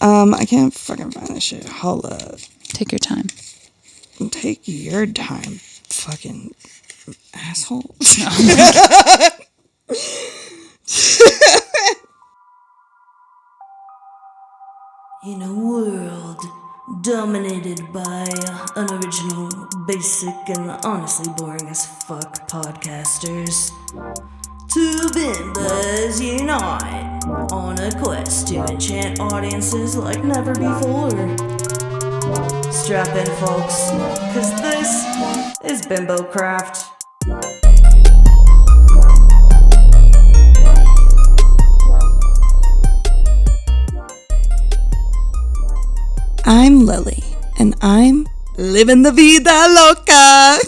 I can't fucking find this shit. Hold up. Take your time. Take your time, fucking asshole. In a world dominated by unoriginal, basic, and honestly boring as fuck podcasters, two bimbas unite on a quest to enchant audiences like never before. Strap in, folks, cause this is BimboCraft. I'm Lily, and I'm living the vida loca.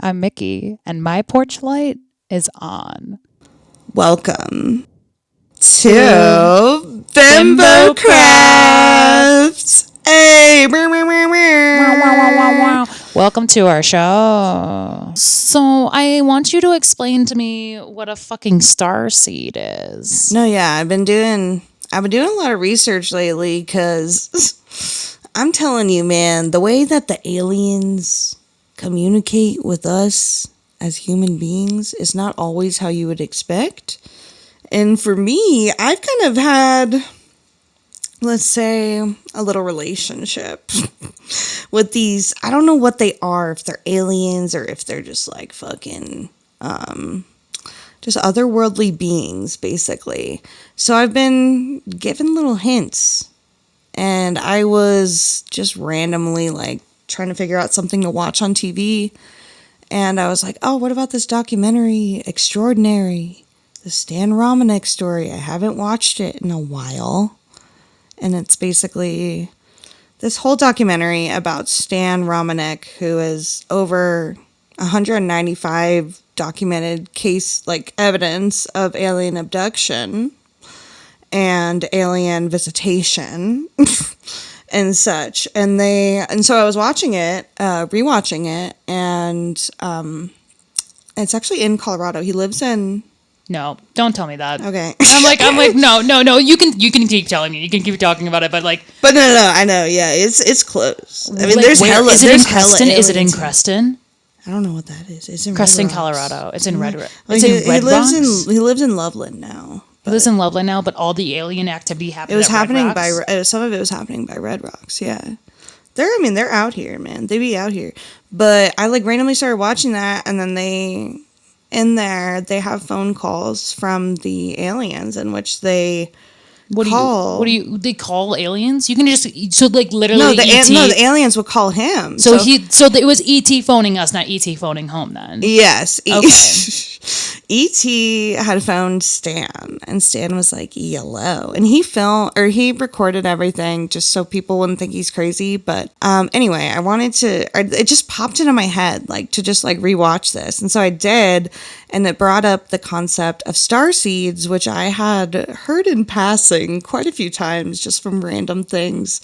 I'm Mickey, and my porch light is on. Welcome to BimboCraft. Hey, Welcome to our show. So I want you to explain to me what a fucking starseed is. No, yeah, I've been doing a lot of research lately because I'm telling you, man, the way that the aliens communicate with us as human beings is not always how you would expect. And for me, I've kind of had, let's say, a little relationship with these. I don't know what they are, if they're aliens or if they're just like fucking, just otherworldly beings, basically. So I've been given little hints. And I was just randomly like trying to figure out something to watch on TV. And I was like, oh, what about this documentary, Extraordinary? The Stan Romanek story. I haven't watched it in a while. And it's basically this whole documentary about Stan Romanek, who is over 195 documented case, like evidence of alien abduction and alien visitation and such. And so I was watching it, rewatching it, and it's actually in Colorado. He lives in... No, don't tell me that. Okay. I'm like, no. You can keep telling me. You can keep talking about it, but like. But no, I know. Yeah, it's close. I mean, like, there's hella. Is it there's in Creston? Hella Is it in aliens. Creston? I don't know what that is. It's in Creston, Red Rocks. Colorado. It's in Red Rocks. Well, It's in Red Rocks. He lives in Loveland now. He lives in Loveland now, but all the alien activity happened. It was at Red happening Rocks? by some of it was happening by Red Rocks. Yeah, they're out here, man. They be out here. But I like randomly started watching that, and then they have phone calls from the aliens in which they They call aliens? You can just literally no, ET. the aliens would call him. So it was ET phoning us, not ET phoning home then. Yes. Okay. E.T. had phoned Stan, and Stan was like, yellow. And he recorded everything just so people wouldn't think he's crazy. But anyway, it just popped into my head, like, to just, like, rewatch this. And so I did, and it brought up the concept of starseeds, which I had heard in passing quite a few times just from random things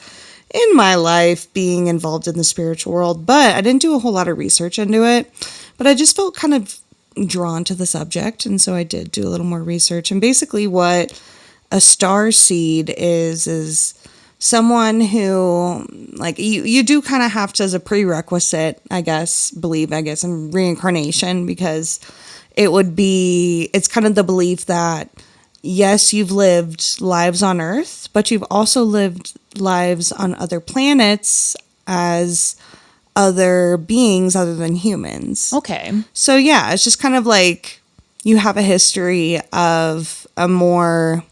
in my life being involved in the spiritual world. But I didn't do a whole lot of research into it. But I just felt kind of drawn to the subject, and so I did do a little more research. And basically what a star seed is someone who, like, you do kind of have to, as a prerequisite, believe in reincarnation, because it's kind of the belief that yes, you've lived lives on Earth, but you've also lived lives on other planets as other beings other than humans. Okay. So yeah, it's just kind of like you have a history of a more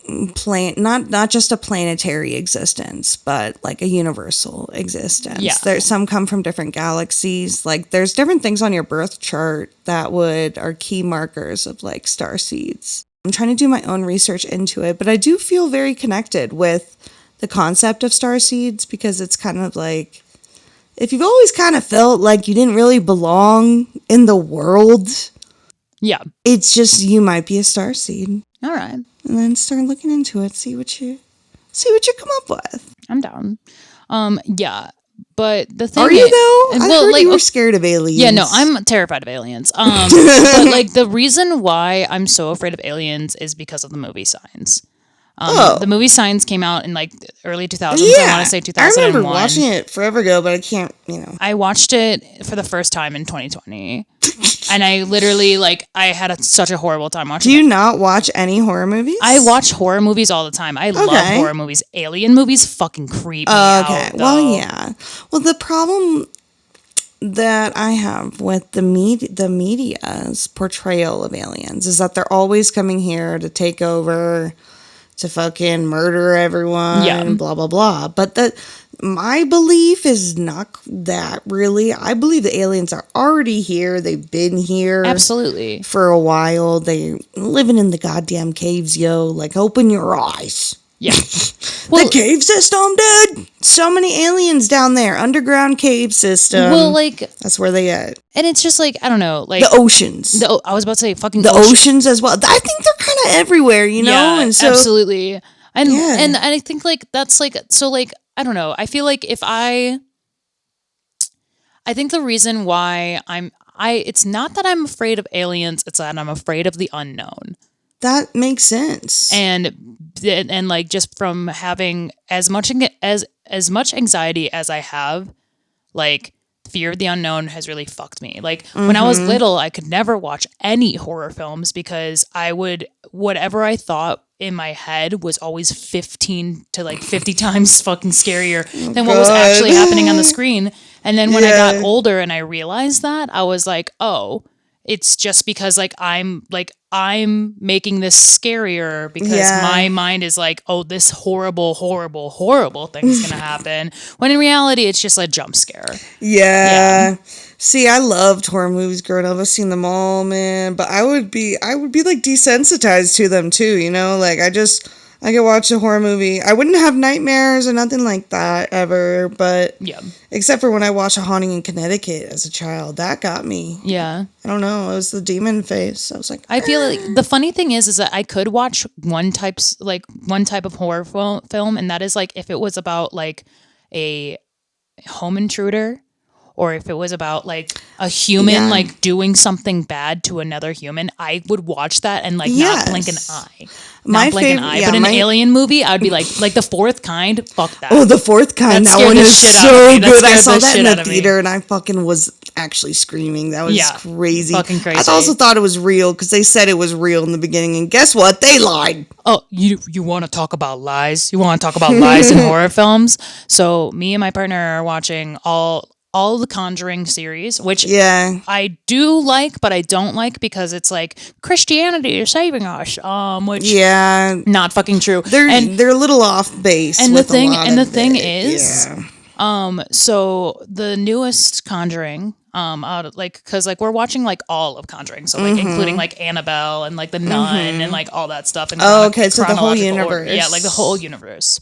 not just a planetary existence, but like a universal existence. Yeah. There's some come from different galaxies. Like there's different things on your birth chart that are key markers of like star seeds. I'm trying to do my own research into it, but I do feel very connected with the concept of star seeds, because it's kind of like, if you've always kind of felt like you didn't really belong in the world, yeah, it's just, you might be a star seed. All right. And then start looking into it, see what you come up with. I'm down. Yeah, But the thing Are you is, though? I heard you were scared of aliens. yeah, no, I'm terrified of aliens. But like the reason why I'm so afraid of aliens is because of the movie Signs. The movie Signs came out in like early 2000s. I want to say 2001. I remember watching it forever ago, but I can't, I watched it for the first time in 2020. And I literally, like, I had such a horrible time watching it. Do you not watch any horror movies? I watch horror movies all the time. I love horror movies. Alien movies fucking creep me out, though. Well, yeah. Well, the problem that I have with the media's portrayal of aliens is that they're always coming here to take over, to fucking murder everyone, and blah, blah, blah. But my belief is not that really. I believe the aliens are already here. They've been here. Absolutely. For a while. They're living in the goddamn caves, yo. Like, open your eyes. Yeah. Well, the cave system, dude. So many aliens down there. Underground cave system. Well, like, that's where they at. And it's just like, I don't know, like the oceans. I was about to say fucking the oceans as well. I think they're kind of everywhere, you know? Yeah, and so, absolutely. And I think like that's like, so like, I don't know. I feel like I think the reason why it's not that I'm afraid of aliens, it's that I'm afraid of the unknown. That makes sense. And like just from having as much anxiety as I have, like fear of the unknown has really fucked me. Like when I was little, I could never watch any horror films because whatever I thought in my head was always 15 to like 50 times fucking scarier than what was actually happening on the screen. And then when I got older and I realized that, I was like, oh, it's just because like I'm making this scarier because my mind is like, oh, this horrible, horrible, horrible thing is going to happen. When in reality, it's just a jump scare. Yeah. See, I loved horror movies growing up. I've seen them all, man. But I would be like desensitized to them too, you know? Like I could watch a horror movie. I wouldn't have nightmares or nothing like that ever, but except for when I watched A Haunting in Connecticut as a child, that got me. Yeah. I don't know. It was the demon face. I was like, I feel like the funny thing is that I could watch one type of horror film, and that is like if it was about like a home intruder, or if it was about like a human like doing something bad to another human, I would watch that and like not blink an eye. But an alien movie, I would be like The Fourth Kind, fuck that. Oh, The Fourth Kind, that one is so good. I saw that in the theater and I fucking was actually screaming. That was crazy. Fucking crazy. I also thought it was real because they said it was real in the beginning, and guess what? They lied. Oh, you want to talk about lies? You want to talk about lies in horror films? So me and my partner are watching all the Conjuring series, which I do like, but I don't like because it's like Christianity is saving us. Which not fucking true. They're a little off base. And the thing is, so the newest Conjuring, because like we're watching like all of Conjuring, so like including like Annabelle and like the Nun and like all that stuff. And so the whole universe, like the whole universe.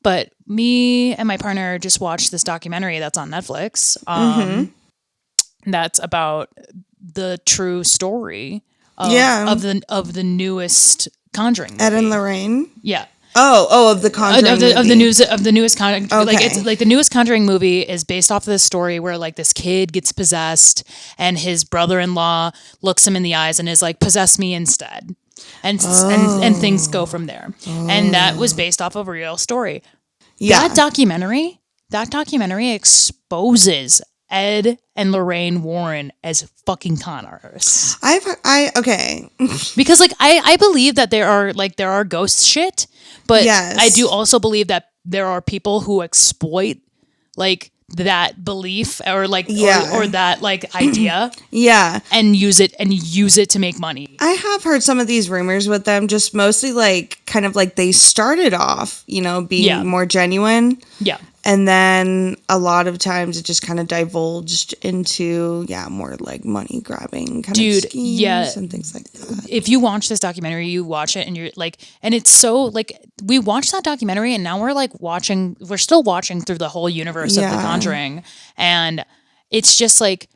But me and my partner just watched this documentary that's on Netflix. That's about the true story of the newest Conjuring movie. Ed and Lorraine. Yeah. Of the Conjuring of the newest Conjuring. Okay. Like it's like the newest Conjuring movie is based off of this story where like this kid gets possessed and his brother-in-law looks him in the eyes and is like, possess me instead. And things go from there. And that was based off of a real story. Yeah. That documentary exposes Ed and Lorraine Warren as fucking con artists. Okay. Because like I believe that there are ghost shit, but I do also believe that there are people who exploit like that belief or like or that like idea and use it to make money. I have heard some of these rumors with them, just mostly like kind of like they started off, you know, being more genuine, and then a lot of times it just kind of divulged into more like money grabbing kind of schemes and things like that. If you watch this documentary, you watch it and you're like, and it's so like we watched that documentary and now we're still watching through the whole universe of The Conjuring, and it's just like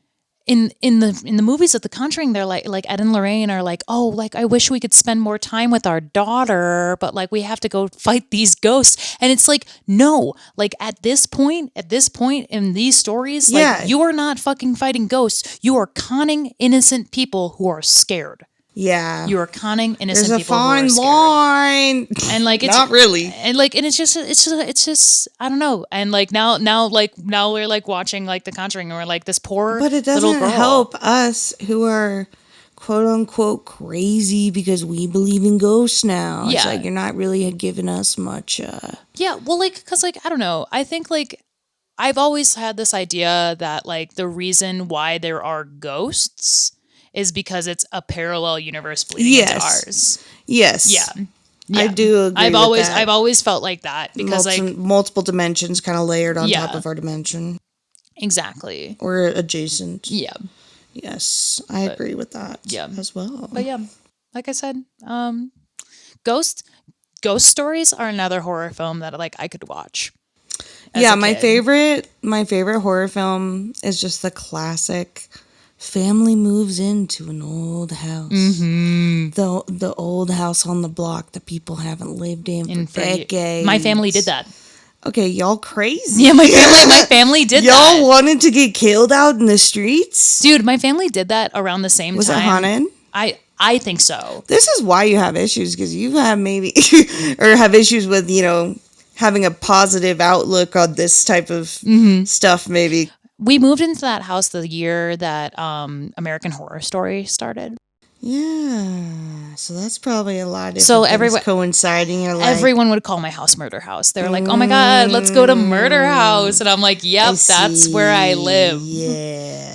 in the movies of The Conjuring, they're like Ed and Lorraine are like, oh, like I wish we could spend more time with our daughter, but like we have to go fight these ghosts. And it's like, no, like at this point in these stories, Yeah. like you are not fucking fighting ghosts. You are conning innocent people who are scared. Yeah. You are conning innocent There's a people who are fine scared. line. And like it's Not really. and like and it's just I don't know. And like now we're like watching like The Conjuring, and we're like this poor But it little doesn't girl. help us who are quote unquote crazy because we believe in ghosts now. It's Yeah. like you're not really giving us much. Yeah, well, like, because, like, I don't know. I think, like, I've always had this idea that, like, the reason why there are ghosts is because it's a parallel universe bleeding into ours. Yes. Yeah. I do agree. I've always felt like that because, multiple dimensions kind of layered on Yeah. top of our dimension exactly. or adjacent. Yeah. Yes, I agree with that. Yeah. as well. But yeah, like I said, ghost stories are another horror film that like I could watch. as Yeah, a my kid. favorite horror film is just the classic. Family moves into an old house. Mm-hmm. The old house on the block that people haven't lived in for decades. My family did that. Okay, y'all crazy. Yeah, my family did that. Y'all wanted to get killed out in the streets? Dude, my family did that around the same Was time. it haunted? I think so. This is why you have issues, because you have maybe or have issues with, having a positive outlook on this type of stuff maybe. We moved into that house the year that American Horror Story started. Yeah, so that's probably a lot of So different things coinciding. You're like, Everyone would call my house Murder House. They were like, "Oh my god, let's go to Murder House," and I'm like, "Yep, that's where I live." Yeah.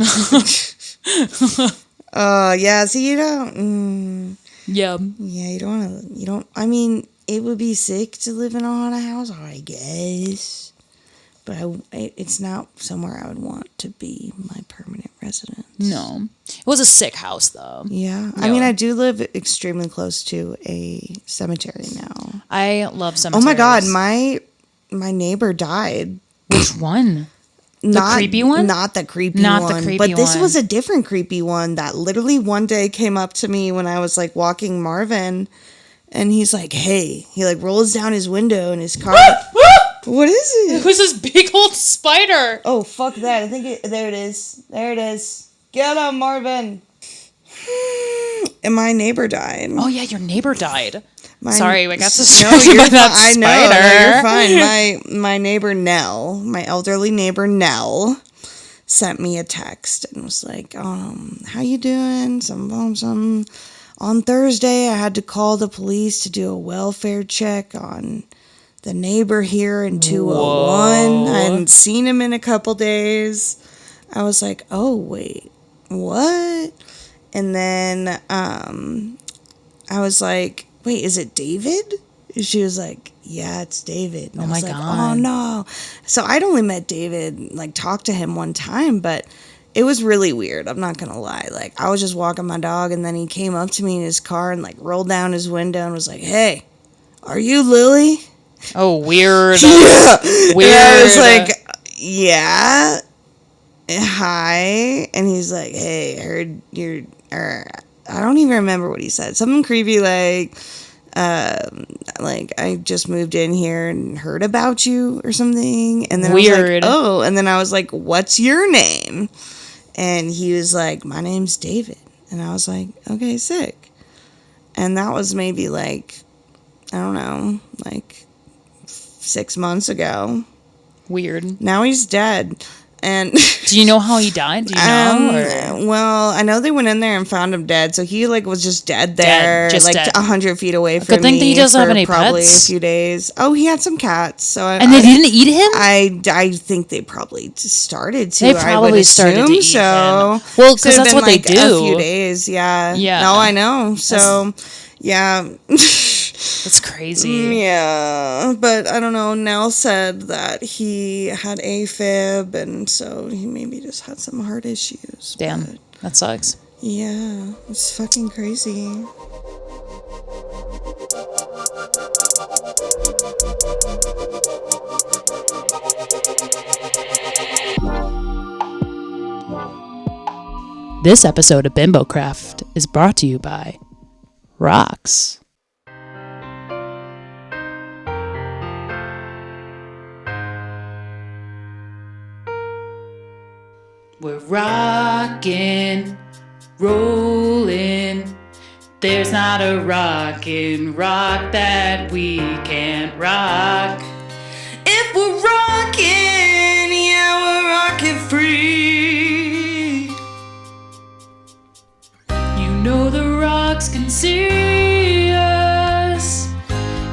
Yeah. So you don't. Yeah. Yeah, you don't want to. You don't. I mean, it would be sick to live in a haunted house, I guess. But it's not somewhere I would want to be my permanent residence. No. It was a sick house, though. Yeah. I mean, I do live extremely close to a cemetery now. I love cemeteries. Oh my God, my neighbor died. Which one? The creepy one? Not the creepy Not one. the creepy but this one. was a different creepy one that literally one day came up to me when I was like walking Marvin, and he's like, "Hey," he like rolls down his window in his car. What is it? It was this big old spider. Oh, fuck that. I think there it is. There it is. Get him, Marvin. And my neighbor died. Oh yeah, your neighbor died. Sorry, I got distracted No, by that I spider. know, you're fine. My neighbor Nell, my elderly neighbor Nell, sent me a text and was like, how you doing? Some. On Thursday, I had to call the police to do a welfare check on the neighbor here in 201. I hadn't seen him in a couple days. I was like, oh, wait, what? And then I was like, wait, is it David? She was like, yeah, it's David. And I was like, God. oh, no. So I'd only met David, like, talked to him one time, but it was really weird. I'm not going to lie. Like, I was just walking my dog, and then he came up to me in his car and, like, rolled down his window and was like, hey, are you Lily? Oh, weird. Yeah. Weird. And I was like, yeah. Hi. And he's like, hey, I heard you're, I don't even remember what he said. Something creepy like I just moved in here and heard about you or something. And then weird. I was like, oh. And then I was like, what's your name? And he was like, my name's David. And I was like, okay, sick. And that was maybe like, I don't know, like 6 months ago. Weird. Now he's dead. And do you know how he died? Do you know? Well, I know they went in there and found him dead. So he like was just dead there, just like dead. 100 feet away from me. Good thing that he doesn't have any probably pets. a few days. Oh, he had some cats. So and they didn't eat him. I think they probably just started to. They probably started to eat so. him. Well, because that's what they do. A few days, yeah. Yeah. No, I know. So, yeah. That's crazy. Yeah, but I don't know. Nell said that he had AFib, and so he maybe just had some heart issues. Damn, but that sucks. yeah, it's fucking crazy. This episode of BimboCraft is brought to you by Rocks. We're rockin', rollin'. There's not a rockin' rock that we can't rock. If we're rockin', yeah, we're rockin' free. You know the rocks can see us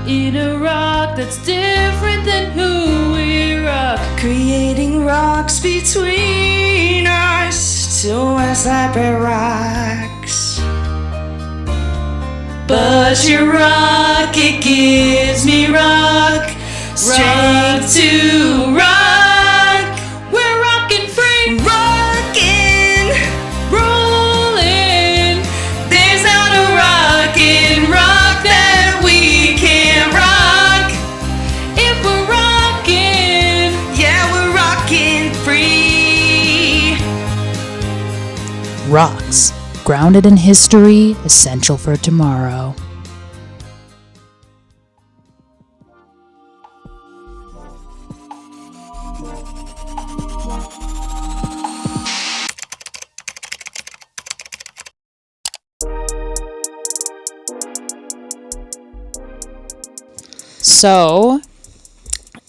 in a rock that's different than who we rock. Creating rocks between us, two separate rocks. But your rock, it gives me rock, strength to rock. We're rockin' free, Rockin', rollin'. there's not a rockin' rock that we can't rock. If we're rockin', Yeah, we're rockin' free. rocks, grounded in history, essential for tomorrow. So,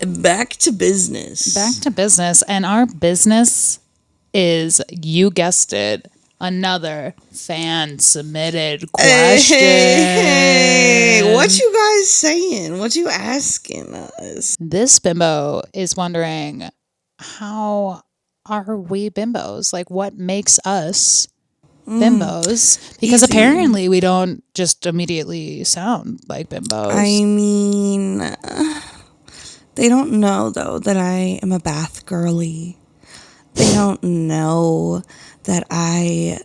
Back to business. back to business. And our business is, you guessed it, another fan submitted question. Hey, what you guys saying? What you asking us? This bimbo is wondering, how are we bimbos? Like, what makes us bimbos? Because easy. apparently we don't just immediately sound like bimbos. I mean, they don't know though that I am a bath girly. They don't know that I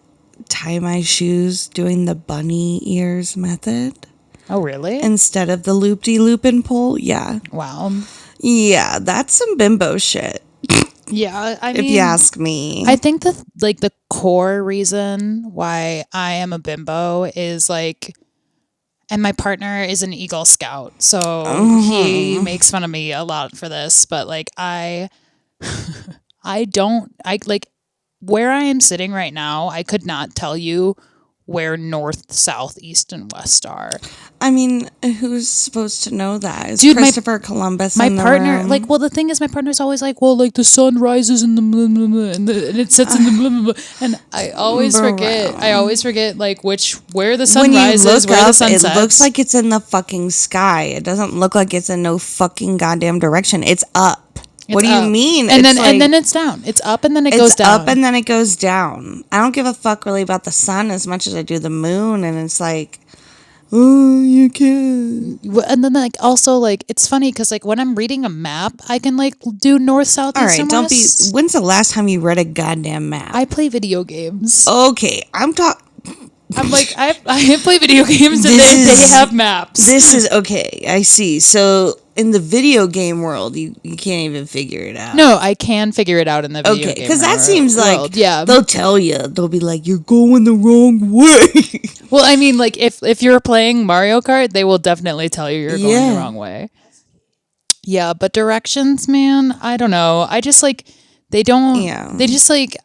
tie my shoes doing the bunny ears method Oh, really? instead of the loop-de-loop and pull. Yeah. Wow. Yeah, that's some bimbo shit, Yeah, I if mean, you ask me. I think that like the core reason why I am a bimbo is like, and my partner is an Eagle Scout, so he makes fun of me a lot for this, but like I like where I am sitting right now, I could not tell you where north, south, east, and west are. I mean, who's supposed to know that? Is Dude, Christopher Columbus My in the partner, room? like, well, the thing is, my partner's always like, well, like the sun rises in the blah, blah, blah, and it sets in the blah, blah, blah. And I always forget like where the sun when you rises, look where up, the sun it sets. looks like it's in the fucking sky. It doesn't look like it's in no fucking goddamn direction. It's up. What do up. you mean? And It's then it's down. It's up and then it it's goes down. up and then it goes down. I don't give a fuck really about the sun as much as I do the moon. And it's like, oh, you can. And then like also like it's funny because like when I'm reading a map, I can like do north, south, All east, right, and don't be. west. When's the last time you read a goddamn map? I play video games. Okay, I'm talking. I'm like I play video games and This they is- have maps. This is okay. I see. So in the video game world, you can't even figure it out. No, I can figure it out in the video Okay, game because that seems like world. Yeah. they'll tell you. They'll be like, "You're going the wrong way." Well, I mean, like if you're playing Mario Kart, they will definitely tell you you're going Yeah. the wrong way. Yeah, but directions, man, I don't know. I just like they don't. Yeah. They just like.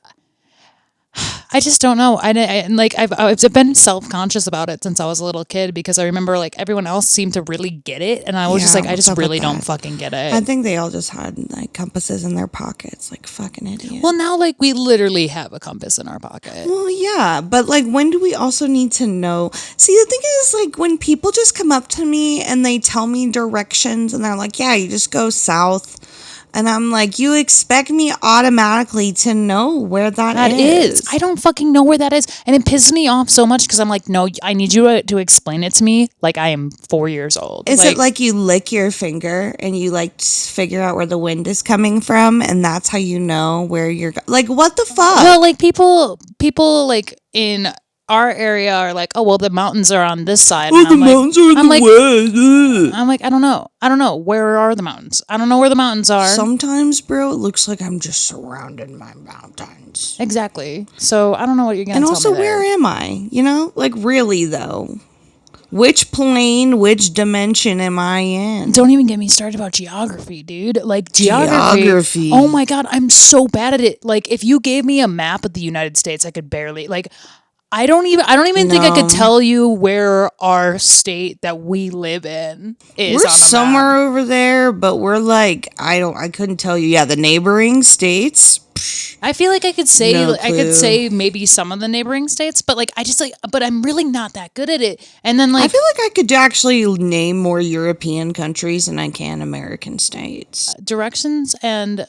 I just don't know. I've been self-conscious about it since I was a little kid because I remember like everyone else seemed to really get it, and I was just Yeah, like, I what's just up with really don't that? fucking get it. I think they all just had like compasses in their pockets, like fucking idiots. Well, now like we literally have a compass in our pocket. Well, yeah, but like, when do we also need to know? See, the thing is, like, when people just come up to me and they tell me directions and they're like, yeah, you just go south. And I'm like, you expect me automatically to know where That is. I don't fucking know where that is. And it pisses me off so much because I'm like, no, I need you to explain it to me like I am 4 years old. Is it like you lick your finger and you like figure out where the wind is coming from and that's how you know where you're like, what the fuck? Well, like people like in our area are like, oh well, the mountains are on this side. Oh, And the I'm like, mountains are in I'm the like, west. I'm like, I don't know. Where are the mountains? I don't know where the mountains are. Sometimes, bro, it looks like I'm just surrounded by mountains. Exactly. So I don't know what you're gonna And tell also, me there. where am I? You know, like really though, which plane, which dimension am I in? Don't even get me started about geography, dude. Like geography. Oh my god, I'm so bad at it. Like if you gave me a map of the United States, I could barely like I don't even think I could tell you where our state that we live in is We're on a somewhere map. over there, but we're like I couldn't tell you. Yeah, the neighboring states. I feel like I could say No I could clue. say maybe some of the neighboring states, but like I just like but I'm really not that good at it. And then I like feel like I could actually name more European countries than I can American states. directions and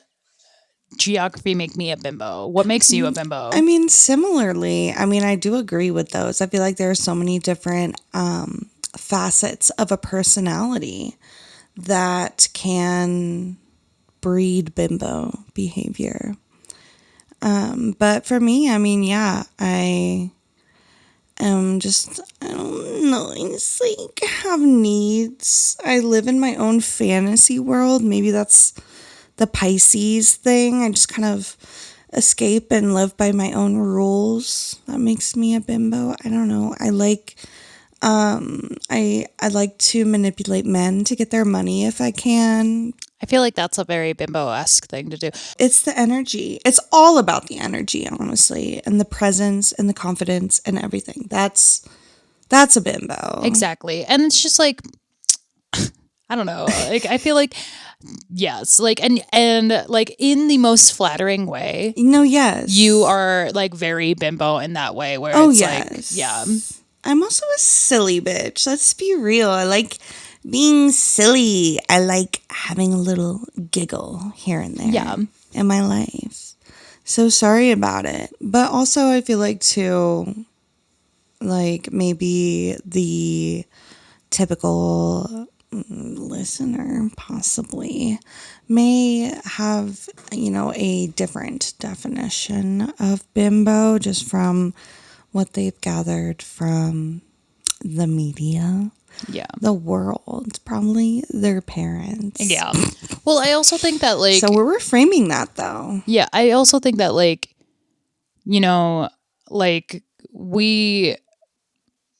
geography make me a bimbo. What makes you a bimbo? I mean, similarly, I do agree with those. I feel like there are so many different facets of a personality that can breed bimbo behavior. But for me, yeah, I am just, I don't know, I just like have needs. I live in my own fantasy world. Maybe that's the Pisces thing. I just kind of escape and live by my own rules. That makes me a bimbo. I don't know. I like I like to manipulate men to get their money if I can. I feel like that's a very bimbo-esque thing to do. It's the energy. It's all about the energy, honestly, and the presence and the confidence and everything. That's a bimbo. Exactly. And it's just like I don't know. Like I feel like yes, like and like in the most flattering way, No, yes. you are like very bimbo in that way where Oh, it's yes. like yeah. I'm also a silly bitch. Let's be real. I like being silly. I like having a little giggle here and there Yeah. in my life. So sorry about it. But also I feel like too, like maybe the typical listener possibly may have, a different definition of bimbo just from what they've gathered from the media, Yeah. the world, probably their parents. Yeah. Well, I also think that like So we're reframing that though. yeah, I also think that like like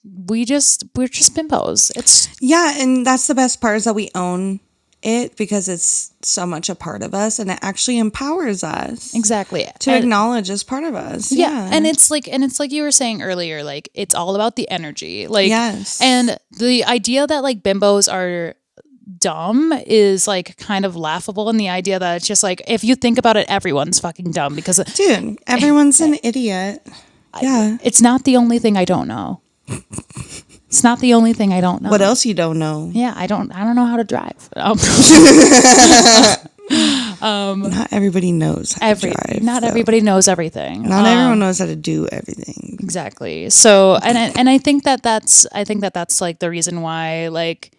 we're just bimbos. It's Yeah, and that's the best part is that we own it because it's so much a part of us and it actually empowers us exactly to acknowledge as part of us. yeah. And it's like you were saying earlier, like it's all about the energy. Like Yes. and the idea that like bimbos are dumb is like kind of laughable in the idea that it's just like if you think about it, everyone's fucking dumb because Dude, everyone's an idiot. Yeah. it's not the only thing I don't know. It's not the only thing I don't know. What else you don't know? Yeah, I don't know how to drive. Not everybody knows how to drive. Not though. everybody knows everything. Not everyone knows how to do everything. Exactly. So, and I think that's like the reason why like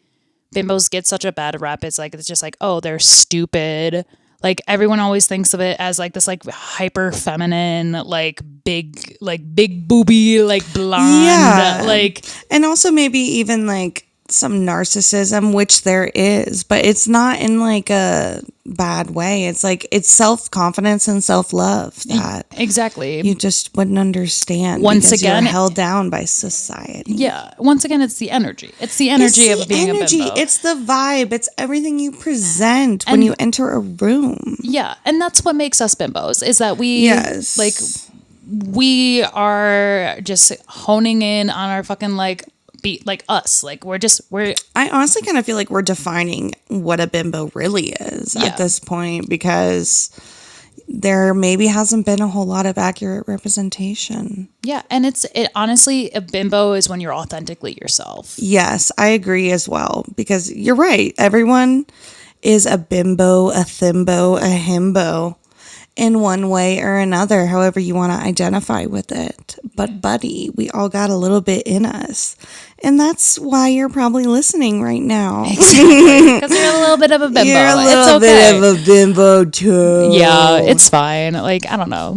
bimbos get such a bad rep. It's like it's just like, oh, they're stupid. Like everyone always thinks of it as like this like hyper feminine, like big booby, like blonde, Yeah. like And also maybe even like some narcissism, which there is, but it's not in like a bad way. It's like it's self-confidence and self-love that exactly. you just wouldn't understand Once because again- you're held down by society. Yeah. Once again, it's the energy. It's the energy It's of the being energy. a bimbo. It's the vibe. It's everything you present when you enter a room. Yeah, and that's what makes us bimbos is that we Yes. like we are just honing in on our fucking like beat like us. Like we're I honestly kind of feel like we're defining what a bimbo really is Yeah. at this point because there maybe hasn't been a whole lot of accurate representation. yeah, and it honestly a bimbo is when you're authentically yourself. Yes, I agree as well because you're right. Everyone is a bimbo, a thimbo, a himbo in one way or another, however you want to identify with it. But buddy, we all got a little bit in us. And that's why you're probably listening right now. Exactly. Because you're a little bit of a bimbo. You're a It's little okay. bit of a bimbo too. Yeah, it's fine. Like I don't know.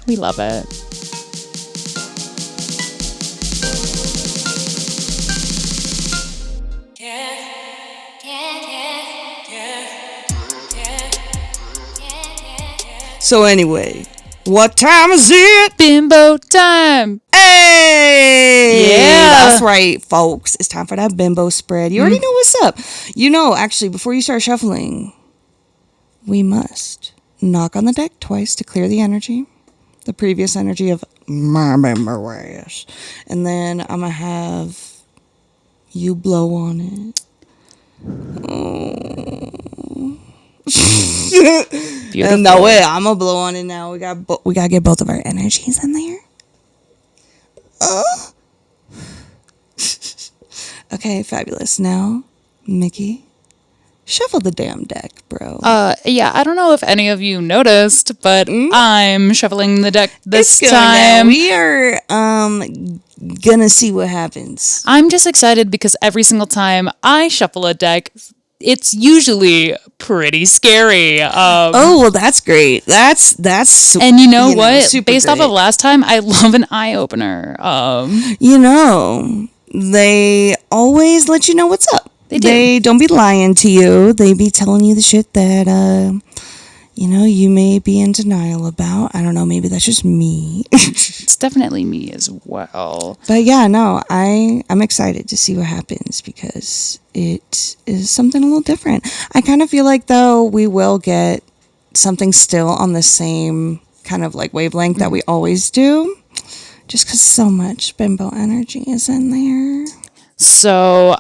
We love it. So anyway, what time is it? Bimbo time. Hey! Yeah. That's right, folks. It's time for that bimbo spread. You already know what's up. You know, actually, before you start shuffling, we must knock on the deck twice to clear the energy, the previous energy of my memories. And then I'm going to have you blow on it. Beautiful. And that way, I'm going to blow on it now. We got to get both of our energies in there. Okay, fabulous. Now, Mickey, shuffle the damn deck, bro. Yeah, I don't know if any of you noticed, but I'm shuffling the deck this It's going down. time. We are gonna see what happens. I'm just excited because every single time I shuffle a deck, it's usually pretty scary. Oh, well, that's great. That's And you know what? super Based off great. of last time, I love an eye opener. You know, they always let you know what's up. They do. They don't be lying to you. They be telling you the shit that you may be in denial about. I don't know, maybe that's just me. It's definitely me as well. But yeah, no, I'm excited to see what happens because it is something a little different. I kind of feel like, though, we will get something still on the same kind of like wavelength that we always do, just because so much bimbo energy is in there. So,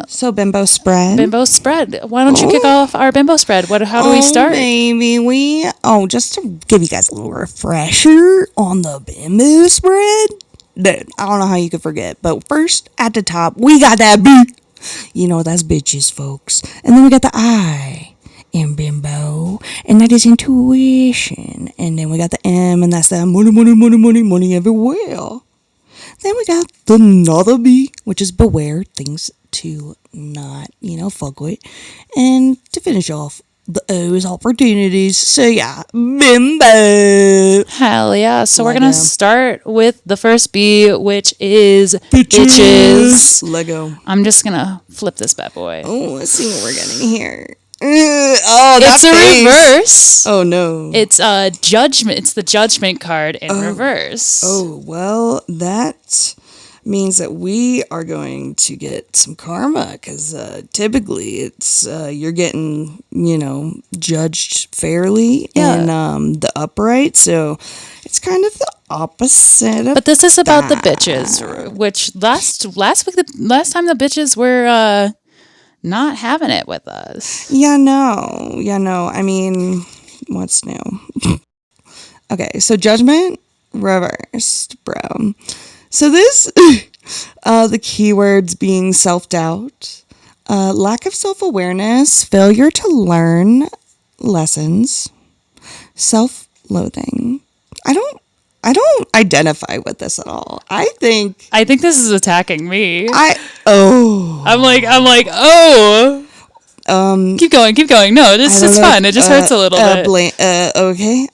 So bimbo spread. bimbo spread. Why don't you kick off our bimbo spread? How do we start? Baby, just to give you guys a little refresher on the bimbo spread. Dude, I don't know how you could forget, but first at the top we got that B. You know that's bitches, folks, and then we got the I in bimbo, and that is intuition, and then we got the M, and that's that money, money, money, money, money everywhere. Then we got the another B, which is beware, things to not, fuck with. And to finish off, the O is opportunities. So yeah, bimbo. Hell yeah. So we're Lego. going to start with the first B, which is bitches. Lego. I'm just going to flip this bad boy. Oh, let's see what we're getting here. Oh, It's that's a reverse. Oh no. It's judgment. It's the judgment card in reverse. Oh, well, that means that we are going to get some karma because typically it's you're getting, judged fairly in the upright. So it's kind of the opposite of But this is about the bitches, which last time the bitches were not having it with us. Yeah, no. I mean, what's new? Okay, so judgment reversed, bro. So this, the keywords being self-doubt, lack of self-awareness, failure to learn lessons, self-loathing. I don't identify with this at all. I think this is attacking me. I'm like, oh. Keep going. No, it's fine. It just hurts a little bit. Okay.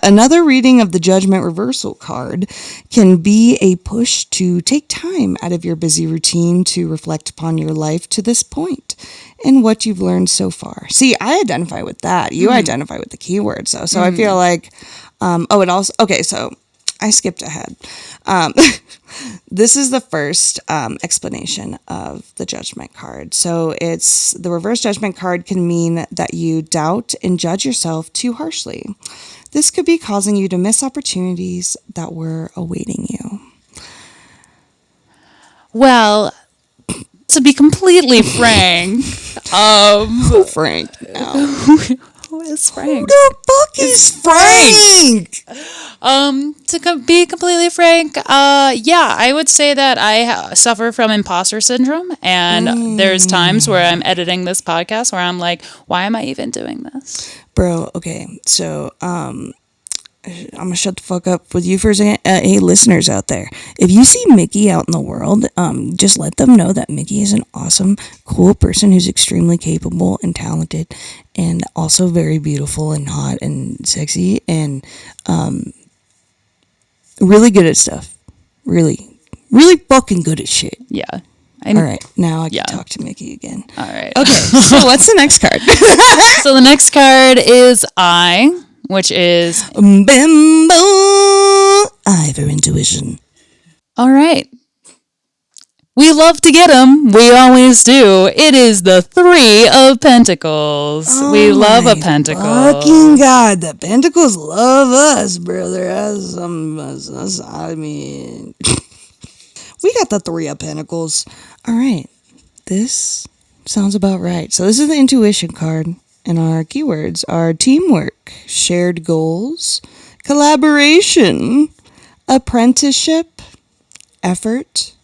Another reading of the Judgment Reversal card can be a push to take time out of your busy routine to reflect upon your life to this point and what you've learned so far. See, I identify with that. You identify with the keywords, though. So I feel like, so I skipped ahead. This is the first explanation of the judgment card. So it's the reverse judgment card can mean that you doubt and judge yourself too harshly. This could be causing you to miss opportunities that were awaiting you. Well, to be completely frank, Who Frank now? who is Frank? The fuck is Frank? Be completely frank, I would say that I suffer from imposter syndrome, and there's times where I'm editing this podcast where I'm like, why am I even doing this? Bro, okay, so I'm gonna shut the fuck up with you for a second. Hey, listeners out there, if you see Mickey out in the world, just let them know that Mickey is an awesome, cool person who's extremely capable and talented, and also very beautiful and hot and sexy, and really good at stuff. Really, really fucking good at shit. Yeah. All right, now I can Yeah. talk to Mickey again. All right. Okay, so what's the next card? So the next card is I, which is Bimbo. Eye for intuition. all right. We love to get them. We always do. It is the 3 of Pentacles. We love a pentacle. Fucking God, the pentacles love us, brother. I mean, we got the 3 of Pentacles. All right, this sounds about right. So this is the intuition card, and our keywords are teamwork, shared goals, collaboration, apprenticeship, effort,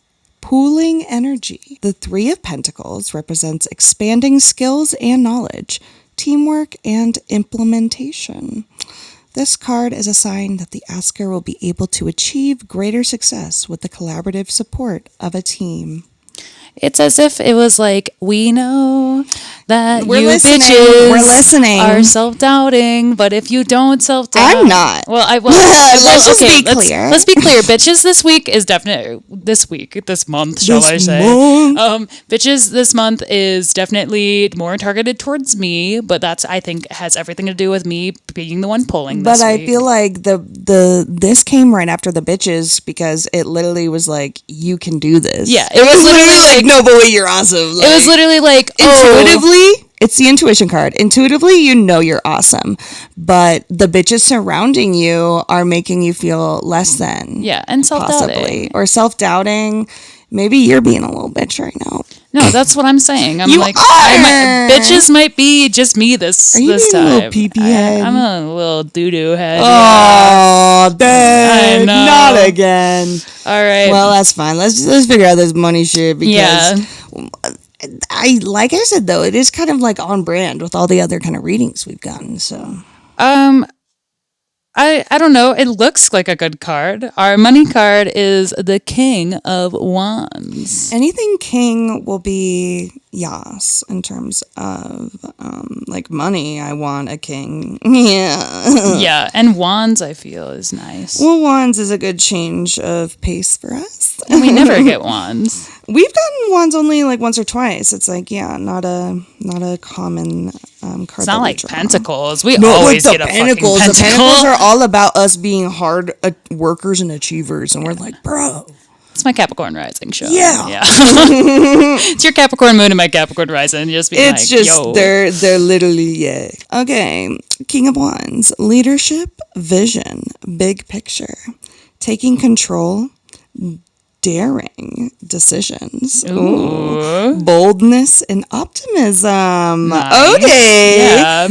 pooling energy. The 3 of Pentacles represents expanding skills and knowledge, teamwork, and implementation. This card is a sign that the asker will be able to achieve greater success with the collaborative support of a team. It's as if it was like, we know that We're you listening. bitches We're listening. are self-doubting, but if you don't self-doubt... I'm not. Well, I will. Let's just be clear. Let's be clear. Bitches this week is definitely... This month, shall I say. Bitches this month is definitely more targeted towards me, but that's, I think, has everything to do with me being the one pulling this But I week. feel like this came right after the bitches because it literally was like, you can do this. Yeah, It was literally like, no, but wait, you're awesome. it was literally like, Intuitively, it's the intuition card. Intuitively, you know you're awesome. But the bitches surrounding you are making you feel less than. Yeah, and self-doubting. Possibly. Or self-doubting. Maybe you're being a little bitch right now. No, that's what I'm saying. I'm You like, are! bitches might be just me this Are you this being time. a little pee-pee head? I'm a little doo-doo head. Oh, dang. I know. Not again. All right. Well, that's fine. Let's figure out this money shit because like I said though, it is kind of like on brand with all the other kind of readings we've gotten. So I don't know. It looks like a good card. Our money card is the King of Wands. anything king will be yas in terms of like money. I want a king. Yeah. Yeah, and Wands I feel is nice. Well, wands is a good change of pace for us. And we never get Wands. We've gotten wands only like once or twice. It's like, yeah, not a common card. It's not like Pentacles. We No, always like get a Pentacles. fucking The Pentacle. Pentacles are all about us being hard workers and achievers, and we're like, bro. It's my Capricorn rising show. Yeah. It's your Capricorn moon and my Capricorn rising. Just being It's like, just yo. they're literally yeah. Okay, King of Wands, leadership, vision, big picture, taking control, daring decisions, Ooh. Boldness and optimism. Nice. Okay. Yeah.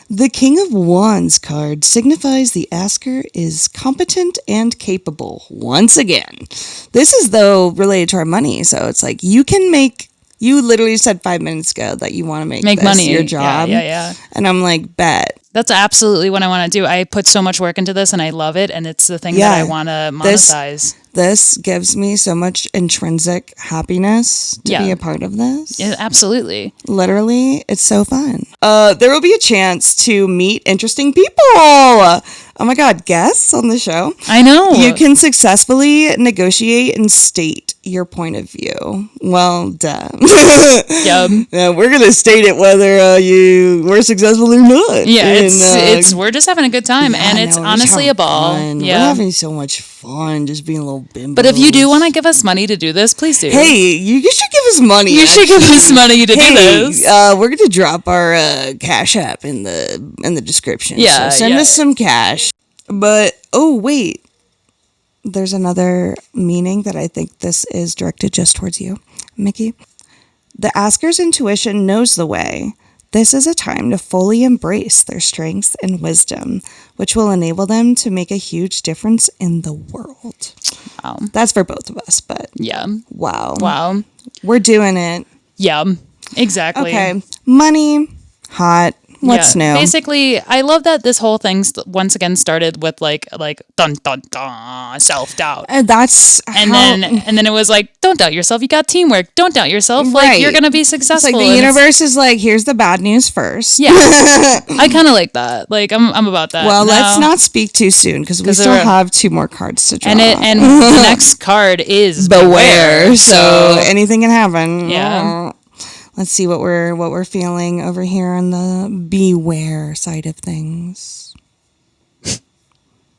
The King of Wands card signifies the asker is competent and capable. Once again, this is though related to our money, so it's like you can make. You literally said 5 minutes ago that you want to make this money. your job. Yeah. And I'm like, bet. That's absolutely what I want to do. I put so much work into this and I love it. And it's the thing that I want to monetize. This gives me so much intrinsic happiness to be a part of this. Yeah, absolutely. Literally, it's so fun. There will be a chance to meet interesting people. Oh my God, guests on the show. I know. You can successfully negotiate and state your point of view. Well, duh. Yep. Yeah, we're gonna state it whether you were successful or not. Yeah, And, it's we're just having a good time, and it's honestly a ball. Fun. Yeah, we're having so much fun just being a little bimbos. But if you do want to give us money to do this, please do. Hey, you should give us money. You should give us money to do this. We're gonna drop our Cash App in the description. Yeah, so send us some cash. But oh wait, there's another meaning that I think this is directed just towards you, Mickey. The asker's intuition knows the way. This is a time to fully embrace their strengths and wisdom, which will enable them to make a huge difference in the world. Wow. That's for both of us, but Yeah. wow. We're doing it. Yeah. Exactly. Okay. Money, hot. What's new? Basically, I love that this whole thing once again started with like dun dun dun self-doubt. That's And then it was like, don't doubt yourself. You got teamwork. Don't doubt yourself. Like Right. you're gonna be successful. It's like the universe is like, here's the bad news first. Yeah, I kind of like that. Like I'm about that. Well, now. let's not speak too soon because we still have 2 more cards to draw. And the next card is beware. So anything can happen. Yeah. Let's see what we're feeling over here on the beware side of things.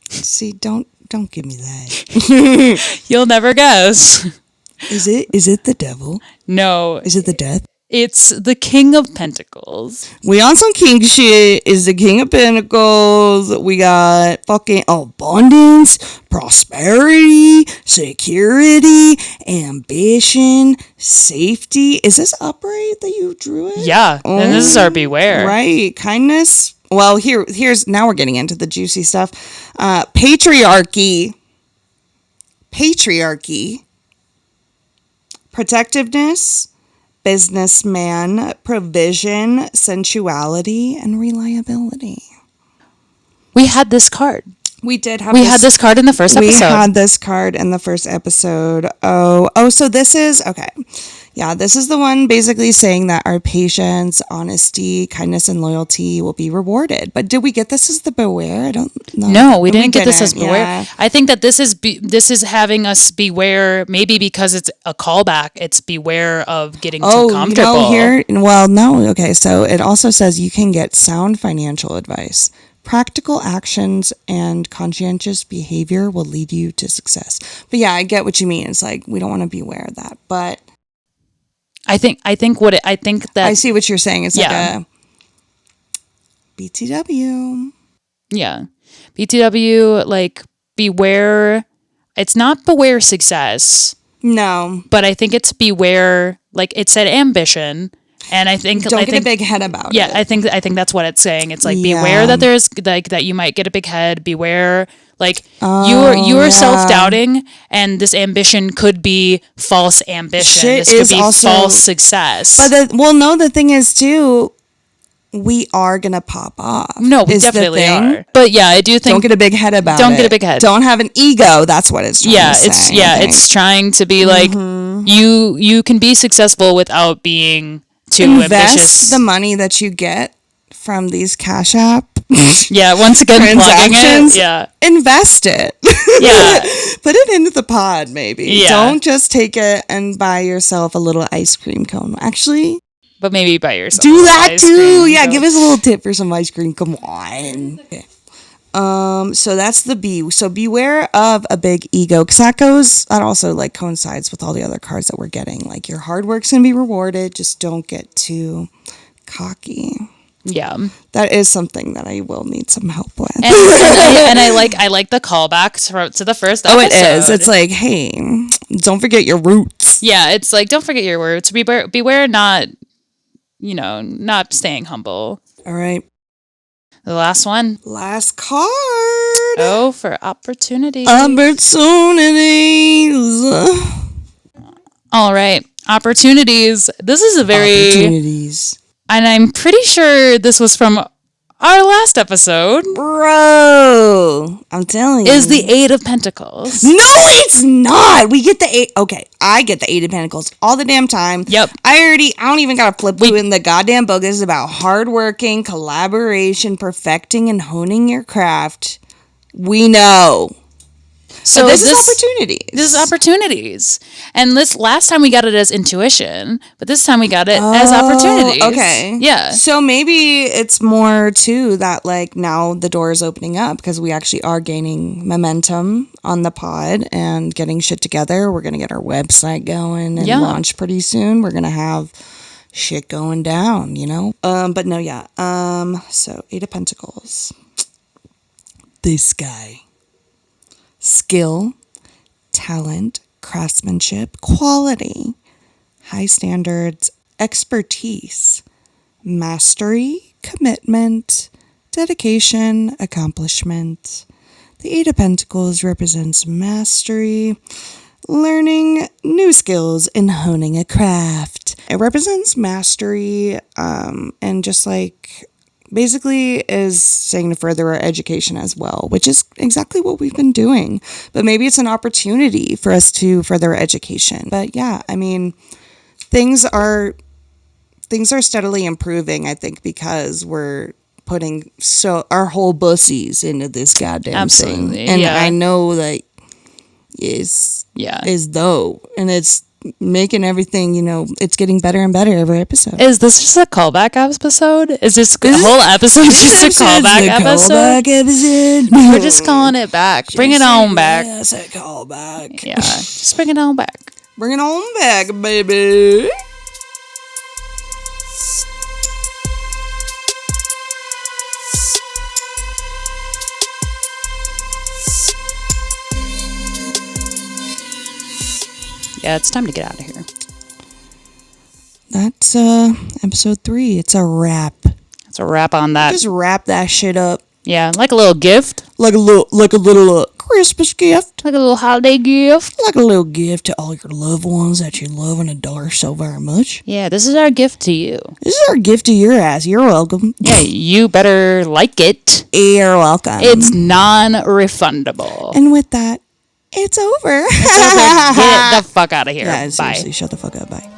See, don't give me that. You'll never guess. Is it the devil? No, Is it the death? it's the King of Pentacles. We on some king shit. Is the King of Pentacles. We got fucking abundance, prosperity, security, ambition, safety. Is this upright that you drew it? Yeah, and this is our beware. Right. Kindness. Well, here's now we're getting into the juicy stuff. Patriarchy. Protectiveness. Businessman, provision, sensuality, and reliability. We had this card. We did have. We had this card in the first episode. We had this card in the first episode. Oh, so this is okay. Yeah, this is the one basically saying that our patience, honesty, kindness, and loyalty will be rewarded. But did we get this as the beware? I don't know. No, we didn't get this as beware. Yeah. I think that this is having us beware. Maybe because it's a callback. It's beware of getting too comfortable. No. Okay, so it also says you can get sound financial advice. Practical actions and conscientious behavior will lead you to success. But yeah, I get what you mean. It's like we don't want to be aware of that. But I think that I see what you're saying. It's like Yeah. a BTW. Yeah. BTW, like, beware. It's not beware success, No. but I think it's beware, like, it said ambition. And I think Don't get a big head about it. Yeah, I think that's what it's saying. It's like, Yeah. beware that there's like that you might get a big head. Beware, like you are self-doubting, and this ambition could be false ambition. Shit This could is be also- false success. But the thing is too, we are gonna pop off. No, we is the definitely thing. are. But yeah, I do think Don't get a big head about it. Don't get a big head. Don't have an ego. That's what it's trying yeah, to say. it's trying to be like you can be successful without being too Invest ambitious. the money that you get from these Cash App Yeah, once again, plugging it. transactions. Yeah, Invest it. yeah. Put it into the pod, maybe. Yeah. Don't just take it and buy yourself a little ice cream cone. Actually, But maybe by yourself. do that Ice too. cream, Yeah, so- give us a little tip for some ice cream. Come on. Okay. So that's the B. So beware of a big ego, because that also like coincides with all the other cards that we're getting. Like your hard work's gonna be rewarded. Just don't get too cocky. Yeah. That is something that I will need some help with. And I like the callback to the first episode. Oh, it is. It's like, hey, don't forget your roots. Yeah, it's like, don't forget your words. Beware not, not staying humble. All right. The last one. Last card. Oh, for opportunity. Opportunities. All right. Opportunities. This is a very, Opportunities. and I'm pretty sure this was from our last episode, Bro, I'm telling you. is the Eight of Pentacles. No, it's not. We get the eight. Okay, I get the Eight of Pentacles all the damn time. Yep. I don't even got to flip you in the goddamn book. This is about hardworking, collaboration, perfecting, and honing your craft. We know. So But this is opportunities. This is opportunities. And last time we got it as intuition, but this time we got it as opportunities. Okay. Yeah. So maybe it's more too that like now the door is opening up because we actually are gaining momentum on the pod and getting shit together. We're going to get our website going and launch pretty soon. We're going to have shit going down, But no, yeah. So Eight of Pentacles. This guy. Skill, talent, craftsmanship, quality, high standards, expertise, mastery, commitment, dedication, accomplishment. The Eight of Pentacles represents mastery, learning new skills, and honing a craft. It represents mastery, and just like basically is saying to further our education as well, which is exactly what we've been doing. But maybe it's an opportunity for us to further our education. But yeah, I mean, things are steadily improving, I think, because we're putting our whole bussies into this goddamn thing. And I know that is though, and it's making everything, it's getting better and better every episode. Is this just a callback episode? Is this whole episode just a callback episode? Callback episode. We're just calling it back. Bring it on back. Yes, a callback. Yeah, just bring it on back. Bring it on back, baby. Yeah, it's time to get out of here. That's episode 3. It's a wrap. It's a wrap on that. Just wrap that shit up. Yeah, like a little gift. Like a little Christmas gift. Like a little holiday gift. Like a little gift to all your loved ones that you love and adore so very much. Yeah, this is our gift to you. This is our gift to your ass. You're welcome. Yeah, you better like it. You're welcome. It's non-refundable. And with that, it's over. It's over. Get the fuck out of here. Yeah, Bye. seriously, shut the fuck up. Bye.